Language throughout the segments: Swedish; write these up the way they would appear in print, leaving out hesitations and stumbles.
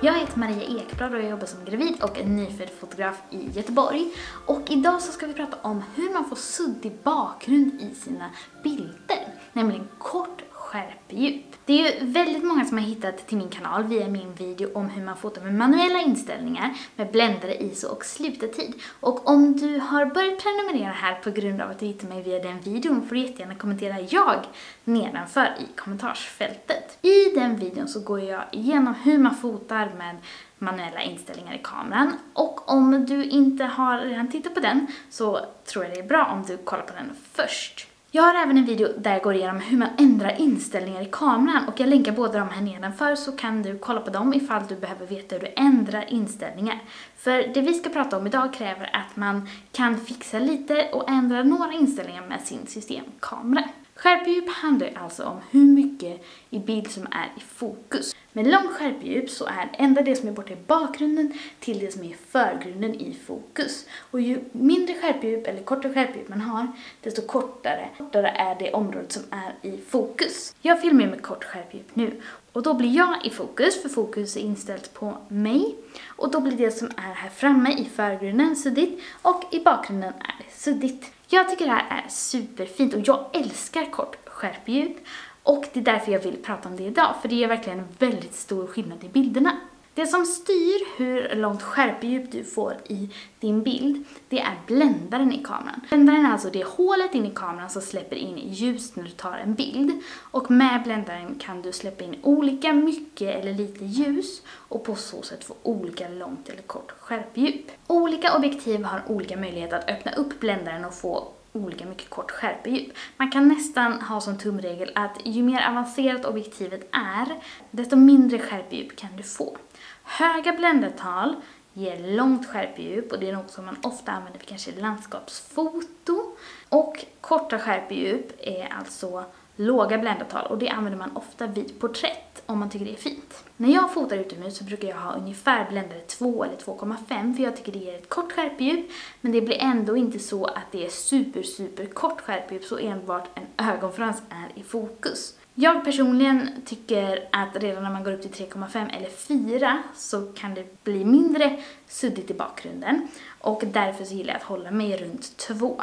Jag heter Maria Ekblad och jag jobbar som gravid och en nyfödd fotograf i Göteborg. Och idag så ska vi prata om hur man får suddig bakgrund i sina bilder, nämligen kort skärpedjup. Det är ju väldigt många som har hittat till min kanal via min video om hur man fotar med manuella inställningar med bländare, ISO och slutartid. Och om du har börjat prenumerera här på grund av att du hittar mig via den videon får du jättegärna kommentera jag nedanför i kommentarsfältet. I den videon så går jag igenom hur man fotar med manuella inställningar i kameran. Och om du inte har redan tittat på den så tror jag det är bra om du kollar på den först. Jag har även en video där jag går igenom hur man ändrar inställningar i kameran och jag länkar båda de här nedanför så kan du kolla på dem ifall du behöver veta hur du ändrar inställningar. För det vi ska prata om idag kräver att man kan fixa lite och ändra några inställningar med sin systemkamera. Skärpedjup handlar alltså om hur mycket i bild som är i fokus. Med långt skärpedjup så är enda det som är borta i bakgrunden till det som är i förgrunden i fokus. Och ju mindre skärpedjup eller kortare skärpedjup man har, desto kortare är det området som är i fokus. Jag filmar med kort skärpedjup nu och då blir jag i fokus för fokus är inställt på mig. Och då blir det som är här framme i förgrunden suddigt och i bakgrunden är det suddigt. Jag tycker det här är superfint och jag älskar kort skärpedjup. Och det är därför jag vill prata om det idag, för det är verkligen en väldigt stor skillnad i bilderna. Det som styr hur långt skärpedjup du får i din bild, det är bländaren i kameran. Bländaren är alltså det hålet in i kameran som släpper in ljus när du tar en bild. Och med bländaren kan du släppa in olika mycket eller lite ljus och på så sätt få olika långt eller kort skärpedjup. Olika objektiv har olika möjlighet att öppna upp bländaren och få olika mycket kort skärpedjup. Man kan nästan ha som tumregel att ju mer avancerat objektivet är, desto mindre skärpedjup kan du få. Höga bländartal ger långt skärpedjup och det är något som man ofta använder för kanske landskapsfoto. Och korta skärpedjup är alltså låga bländartal och det använder man ofta vid porträtt om man tycker det är fint. När jag fotar utomhus så brukar jag ha ungefär bländare 2 eller 2,5 för jag tycker det ger ett kort skärpedjup. Men det blir ändå inte så att det är super kort skärpedjup så enbart en ögonfrans är i fokus. Jag personligen tycker att redan när man går upp till 3,5 eller 4 så kan det bli mindre suddigt i bakgrunden. Och därför så gillar jag att hålla mig runt 2.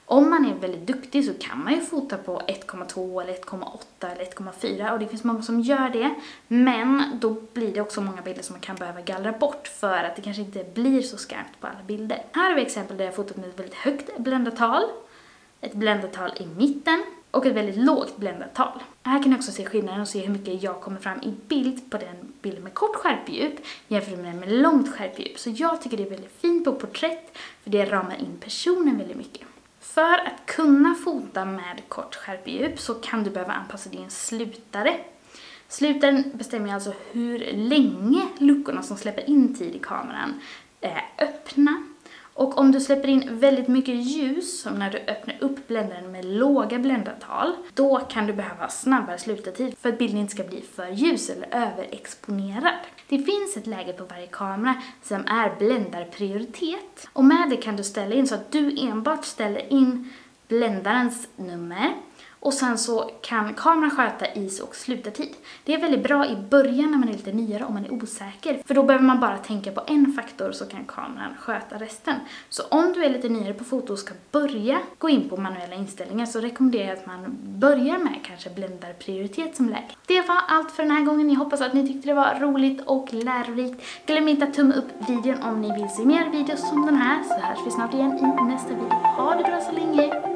Om man är väldigt duktig så kan man ju fota på 1,2 eller 1,8 eller 1,4 och det finns många som gör det. Men då blir det också många bilder som man kan behöva gallra bort för att det kanske inte blir så skarpt på alla bilder. Här har vi exempel där jag fotat med ett väldigt högt bländartal, ett bländartal i mitten och ett väldigt lågt bländartal. Här kan jag också se skillnaden och se hur mycket jag kommer fram i bild på den bilden med kort skärpedjup jämfört med den med långt skärpedjup. Så jag tycker det är väldigt fint på porträtt för det ramar in personen väldigt mycket. För att kunna fota med kort skärpedjup så kan du behöva anpassa din slutare. Slutaren bestämmer alltså hur länge luckorna som släpper in tid i kameran är öppna. Och om du släpper in väldigt mycket ljus, som när du öppnar upp bländaren med låga bländartal, då kan du behöva snabbare slutartid för att bilden inte ska bli för ljus eller överexponerad. Det finns ett läge på varje kamera som är bländarprioritet. Och med det kan du ställa in så att du enbart ställer in bländarens nummer. Och sen så kan kameran sköta ISO och slutartid. Det är väldigt bra i början när man är lite nyare om man är osäker. För då behöver man bara tänka på en faktor så kan kameran sköta resten. Så om du är lite nyare på foto och ska börja gå in på manuella inställningar så rekommenderar jag att man börjar med kanske bländarprioritet som läge. Det var allt för den här gången. Jag hoppas att ni tyckte det var roligt och lärorikt. Glöm inte att tumma upp videon om ni vill se mer videos som den här. Så hörs vi snart igen i nästa video. Ha det bra så länge!